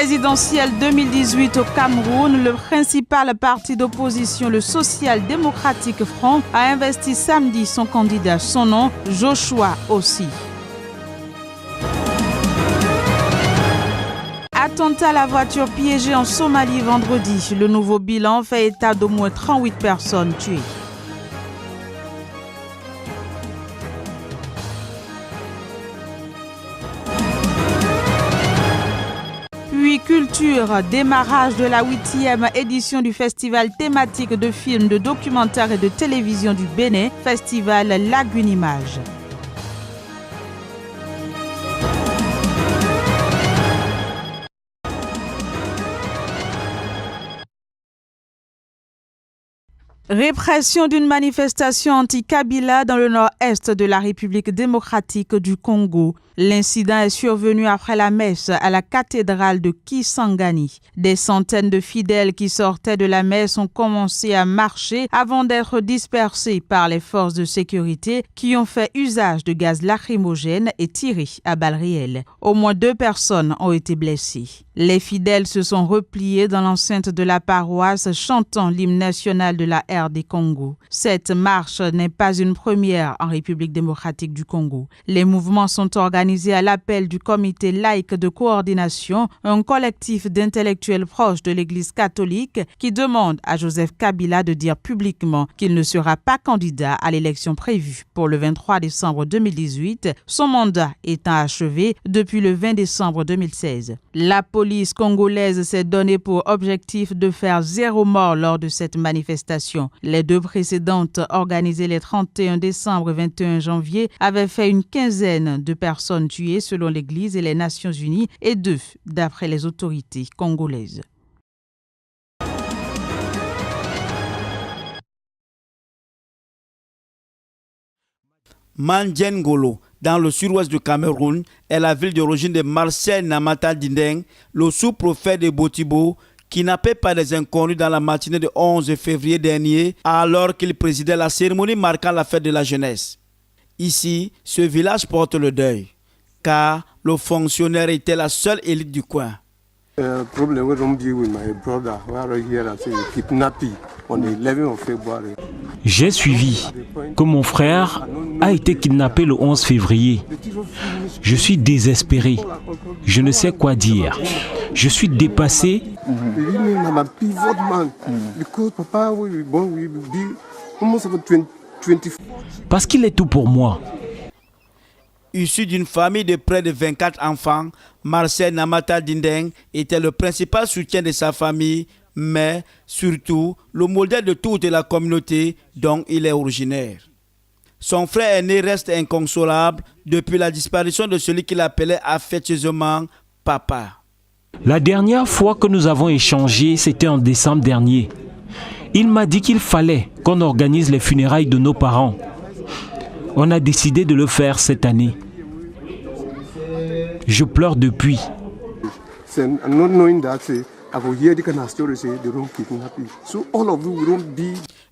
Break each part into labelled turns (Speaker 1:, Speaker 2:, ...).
Speaker 1: présidentielle 2018 au Cameroun, le principal parti d'opposition, le Social Democratic Front, a investi samedi son candidat. Son nom, Joshua Ossi. Attentat à la voiture piégée en Somalie vendredi. Le nouveau bilan fait état d'au moins 38 personnes tuées. Puis culture, démarrage de la 8e édition du festival thématique de films, de documentaires et de télévision du Bénin, festival Lagune Image. Répression d'une manifestation anti-Kabila dans le nord-est de la République démocratique du Congo. L'incident est survenu après la messe à la cathédrale de Kisangani. Des centaines de fidèles qui sortaient de la messe ont commencé à marcher avant d'être dispersés par les forces de sécurité qui ont fait usage de gaz lacrymogène et tiré à balles réelles. Au moins 2 personnes ont été blessées. Les fidèles se sont repliés dans l'enceinte de la paroisse chantant l'hymne national de la RD Congo. Cette marche n'est pas une première en République démocratique du Congo. Les mouvements sont organisés à l'appel du comité laïque de coordination, un collectif d'intellectuels proches de l'Église catholique qui demande à Joseph Kabila de dire publiquement qu'il ne sera pas candidat à l'élection prévue pour le 23 décembre 2018, son mandat étant achevé depuis le 20 décembre 2016. La police congolaise s'est donné pour objectif de faire 0 mort lors de cette manifestation. Les 2 précédentes, organisées les 31 décembre et 21 janvier, avaient fait une quinzaine de personnes tuées selon l'Église et les Nations Unies et 2 d'après les autorités congolaises.
Speaker 2: Mandjengolo, dans le sud-ouest du Cameroun, est la ville d'origine de Marcel Namata Dindeng, le sous-prophète de Botibo, kidnappé par des inconnus dans la matinée du 11 février dernier, alors qu'il présidait la cérémonie marquant la fête de la jeunesse. Ici, ce village porte le deuil, car le fonctionnaire était la seule élite du coin.
Speaker 3: J'ai suivi que mon frère a été kidnappé le 11 février. Je suis désespéré. Je ne sais quoi dire. Je suis dépassé. Parce qu'il est tout pour moi.
Speaker 2: Issu d'une famille de près de 24 enfants, Marcel Namata Dindeng était le principal soutien de sa famille, mais surtout le modèle de toute la communauté dont il est originaire. Son frère aîné reste inconsolable depuis la disparition de celui qu'il appelait affectueusement papa.
Speaker 3: La dernière fois que nous avons échangé, c'était en décembre dernier. Il m'a dit qu'il fallait qu'on organise les funérailles de nos parents. On a décidé de le faire cette année. Je pleure depuis.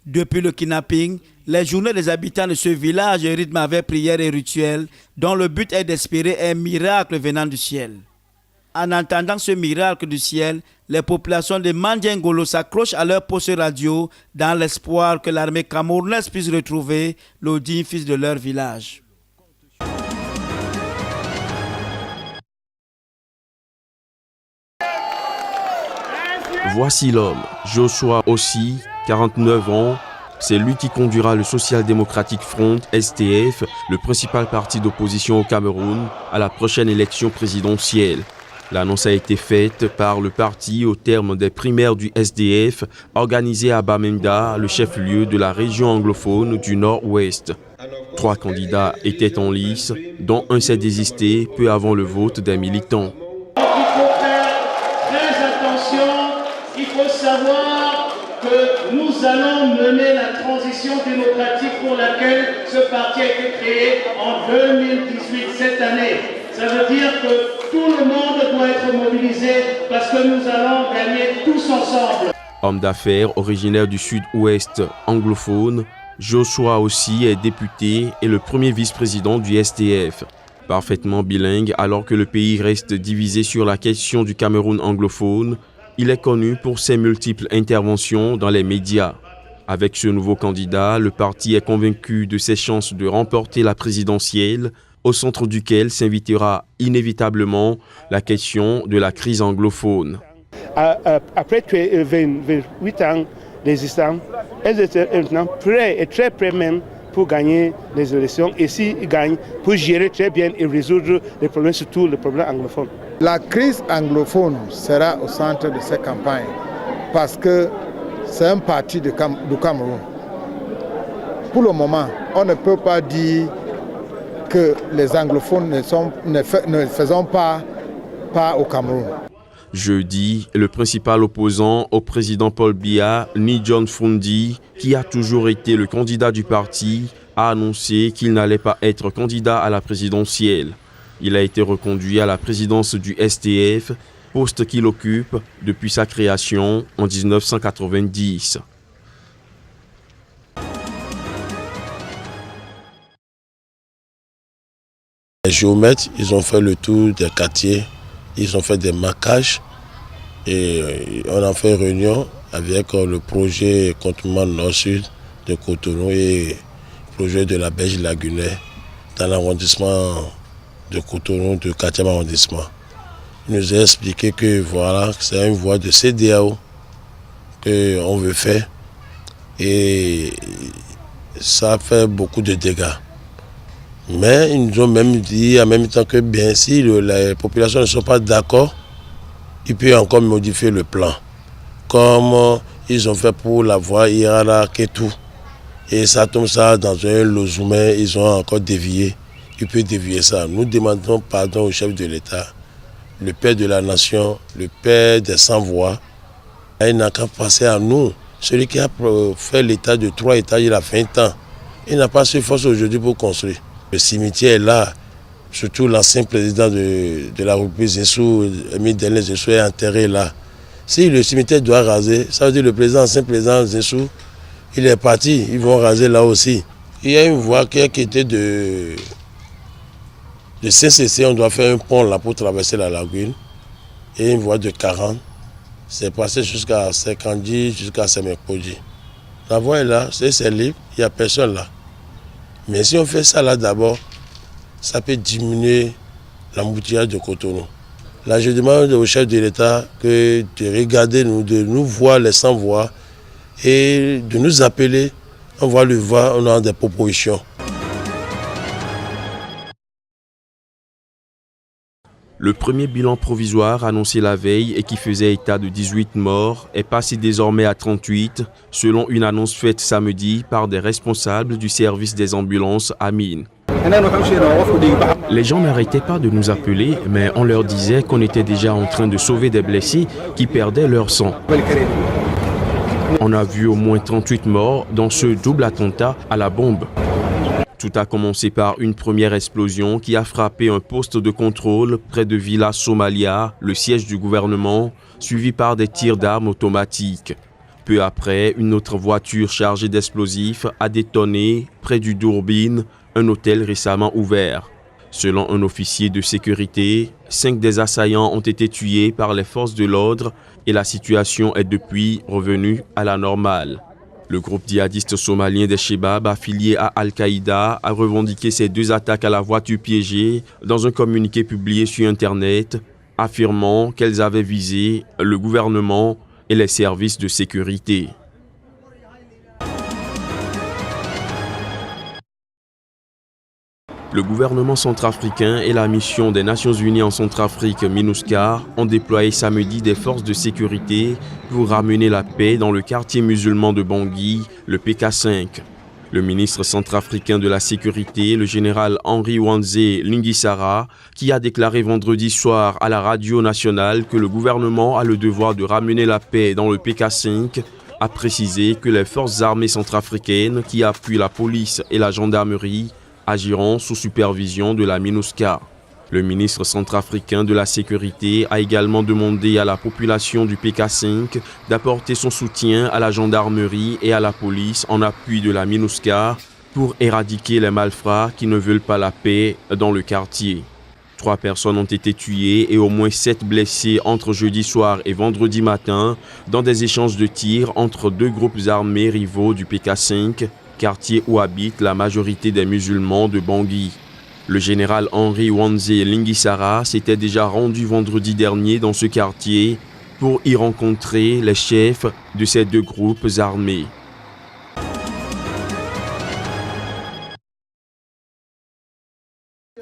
Speaker 2: Depuis le kidnapping, les journées des habitants de ce village rythment avec prières et rituels dont le but est d'espérer un miracle venant du ciel. En attendant ce miracle du ciel, les populations de Mandjengolo s'accrochent à leur poste radio dans l'espoir que l'armée camerounaise puisse retrouver le digne fils de leur village.
Speaker 4: Voici l'homme, Joshua Ossi, 49 ans. C'est lui qui conduira le Social Democratic Front, SDF, le principal parti d'opposition au Cameroun, à la prochaine élection présidentielle. L'annonce a été faite par le parti au terme des primaires du SDF organisées à Bamenda, le chef-lieu de la région anglophone du Nord-Ouest. 3 candidats étaient en lice, dont un s'est désisté peu avant le vote des militants.
Speaker 5: Il faut faire très attention, il faut savoir que nous allons mener la transition démocratique pour laquelle ce parti a été créé en 2018, cette année. Ça veut dire que tout le monde doit être mobilisé parce que nous allons gagner tous ensemble.
Speaker 4: Homme d'affaires originaire du sud-ouest anglophone, Joshua Ossi est député et le premier vice-président du SDF. Parfaitement bilingue alors que le pays reste divisé sur la question du Cameroun anglophone, il est connu pour ses multiples interventions dans les médias. Avec ce nouveau candidat, le parti est convaincu de ses chances de remporter la présidentielle, au centre duquel s'invitera inévitablement la question de la crise anglophone.
Speaker 6: Après 28 ans d'existence, elles étaient maintenant prêts et très prêts même pour gagner les élections et s'ils gagnent, pour gérer très bien et résoudre les problèmes, surtout les problèmes anglophones.
Speaker 7: La crise anglophone sera au centre de cette campagne parce que c'est un parti du Cameroun. Pour le moment, on ne peut pas dire que les anglophones ne faisons pas au Cameroun.
Speaker 4: Jeudi, le principal opposant au président Paul Biya, Ni John Fundi, qui a toujours été le candidat du parti, a annoncé qu'il n'allait pas être candidat à la présidentielle. Il a été reconduit à la présidence du STF, poste qu'il occupe depuis sa création en 1990.
Speaker 8: Les géomètres, ils ont fait le tour des quartiers, ils ont fait des marquages et on a fait une réunion avec le projet comptoir Nord-Sud de Cotonou et le projet de la Belge Lagunais dans l'arrondissement de Cotonou, du 4e arrondissement. Il nous a expliqué que voilà, c'est une voie de CEDEAO qu'on veut faire et ça fait beaucoup de dégâts. Mais ils nous ont même dit en même temps que bien si les populations ne sont pas d'accord, ils peuvent encore modifier le plan. Comme ils ont fait pour la voie Irala-Ketou. Et ça tombe ça dans un Lozumé, ils ont encore dévié. Ils peuvent dévier ça. Nous demandons pardon au chef de l'État, le père de la nation, le père des sans-voix. Il n'a qu'à passer à nous. Celui qui a fait l'État de 3 étages, il a 20 ans. Il n'a pas assez force aujourd'hui pour construire. Le cimetière est là, surtout l'ancien président de la République Zensou, Émile Denis Zensou est enterré là. Si le cimetière doit raser, ça veut dire le ancien président Zensou, il est parti, ils vont raser là aussi. Il y a une voie qui était de CCC, on doit faire un pont là pour traverser la lagune, et une voie de 40, c'est passé jusqu'à 50, jusqu'à Semekoji. La voie est là, c'est libre, il n'y a personne là. Mais si on fait ça là d'abord, ça peut diminuer l'embouteillage de Cotonou. Là, je demande au chef de l'État de regarder, de nous voir les sans-voix et de nous appeler. On va le voir, on a des propositions.
Speaker 4: Le premier bilan provisoire annoncé la veille et qui faisait état de 18 morts est passé désormais à 38, selon une annonce faite samedi par des responsables du service des ambulances à Mine. Les gens n'arrêtaient pas de nous appeler, mais on leur disait qu'on était déjà en train de sauver des blessés qui perdaient leur sang. On a vu au moins 38 morts dans ce double attentat à la bombe. Tout a commencé par une première explosion qui a frappé un poste de contrôle près de Villa Somalia, le siège du gouvernement, suivi par des tirs d'armes automatiques. Peu après, une autre voiture chargée d'explosifs a détonné près du Dourbine, un hôtel récemment ouvert. Selon un officier de sécurité, 5 des assaillants ont été tués par les forces de l'ordre et la situation est depuis revenue à la normale. Le groupe djihadiste somalien des Chebab, affilié à Al-Qaïda, a revendiqué ces 2 attaques à la voiture piégée dans un communiqué publié sur Internet, affirmant qu'elles avaient visé le gouvernement et les services de sécurité. Le gouvernement centrafricain et la mission des Nations Unies en Centrafrique, MINUSCA, ont déployé samedi des forces de sécurité pour ramener la paix dans le quartier musulman de Bangui, le PK5. Le ministre centrafricain de la Sécurité, le général Henri Wanzé Lingisara, qui a déclaré vendredi soir à la radio nationale que le gouvernement a le devoir de ramener la paix dans le PK5, a précisé que les forces armées centrafricaines qui appuient la police et la gendarmerie agiront sous supervision de la MINUSCA. Le ministre centrafricain de la Sécurité a également demandé à la population du PK5 d'apporter son soutien à la gendarmerie et à la police en appui de la MINUSCA pour éradiquer les malfrats qui ne veulent pas la paix dans le quartier. 3 personnes ont été tuées et au moins 7 blessés entre jeudi soir et vendredi matin dans des échanges de tirs entre 2 groupes armés rivaux du PK5, quartier où habite la majorité des musulmans de Bangui. Le général Henri Wanze Lingisara s'était déjà rendu vendredi dernier dans ce quartier pour y rencontrer les chefs de ces 2 groupes armés.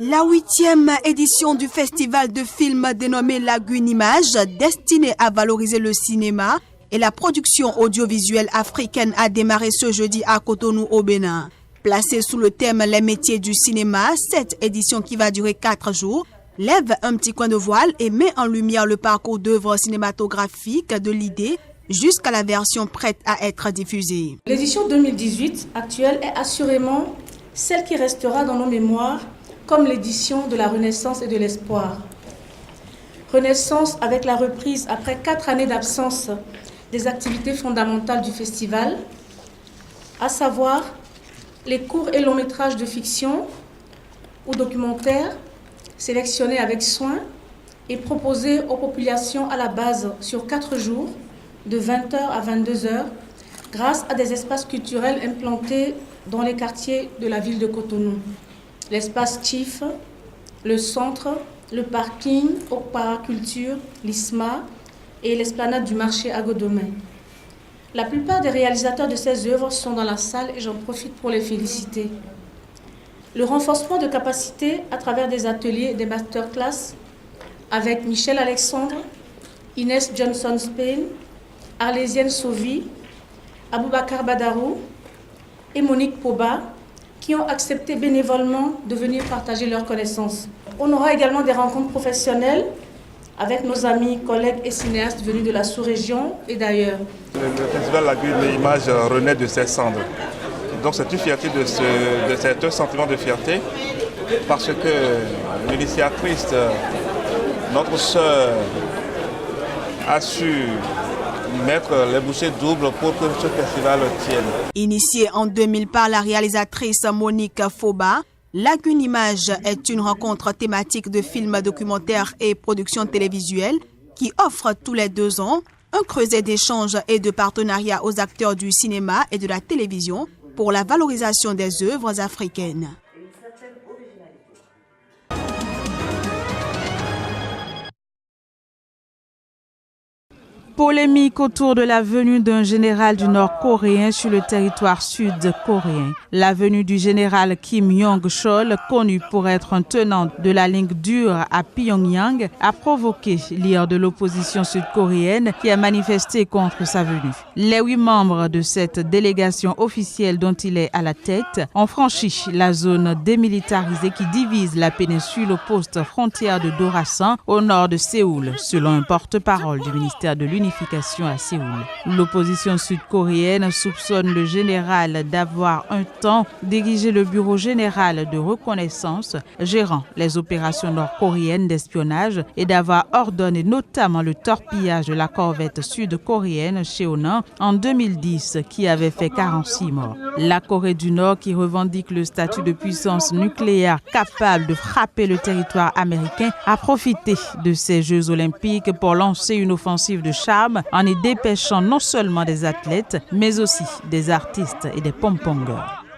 Speaker 9: La 8e édition du festival de films dénommé Lagune Image, destiné à valoriser le cinéma et la production audiovisuelle africaine, a démarré ce jeudi à Cotonou au Bénin. Placée sous le thème Les métiers du cinéma, cette édition qui va durer 4 jours lève un petit coin de voile et met en lumière le parcours d'œuvres cinématographiques de l'idée jusqu'à la version prête à être diffusée.
Speaker 10: L'édition 2018 actuelle est assurément celle qui restera dans nos mémoires comme l'édition de la Renaissance et de l'Espoir. Renaissance avec la reprise après 4 années d'absence des activités fondamentales du festival, à savoir les courts et longs métrages de fiction ou documentaires sélectionnés avec soin et proposés aux populations à la base sur 4 jours, de 20h à 22h, grâce à des espaces culturels implantés dans les quartiers de la ville de Cotonou. L'espace Chief, le centre, le parking, Okpara-Culture, l'ISMA et l'esplanade du marché à Godomé. La plupart des réalisateurs de ces œuvres sont dans la salle et j'en profite pour les féliciter. Le renforcement de capacités à travers des ateliers et des masterclass avec Michel Alexandre, Inès Johnson-Spain, Arlésienne Sauvi, Aboubakar Badarou et Monique Poba, qui ont accepté bénévolement de venir partager leurs connaissances. On aura également des rencontres professionnelles avec nos amis, collègues et cinéastes venus de la sous-région et d'ailleurs.
Speaker 11: Le festival Lagune Image renaît de ses cendres. Donc c'est une fierté c'est un sentiment de fierté parce que l'initiatrice, notre sœur, a su mettre les bouchées doubles pour que ce festival tienne.
Speaker 9: Initiée en 2000 par la réalisatrice Monique Foba, Lagune Image est une rencontre thématique de films documentaires et productions télévisuelles qui offre tous les 2 ans un creuset d'échanges et de partenariats aux acteurs du cinéma et de la télévision pour la valorisation des œuvres africaines.
Speaker 1: Polémique autour de la venue d'un général du Nord-Coréen sur le territoire sud-coréen. La venue du général Kim Yong-chol, connu pour être un tenant de la ligne dure à Pyongyang, a provoqué l'ire de l'opposition sud-coréenne qui a manifesté contre sa venue. Les 8 membres de cette délégation officielle dont il est à la tête ont franchi la zone démilitarisée qui divise la péninsule au poste frontière de Dorasan au nord de Séoul, selon un porte-parole du ministère de l'Unification à Séoul. L'opposition sud-coréenne soupçonne le général d'avoir un temps dirigé le bureau général de reconnaissance gérant les opérations nord-coréennes d'espionnage et d'avoir ordonné notamment le torpillage de la corvette sud-coréenne Cheonan en 2010 qui avait fait 46 morts. La Corée du Nord, qui revendique le statut de puissance nucléaire capable de frapper le territoire américain, a profité de ces Jeux olympiques pour lancer une offensive de charme en y dépêchant non seulement des athlètes, mais aussi des artistes et des pom-pongers.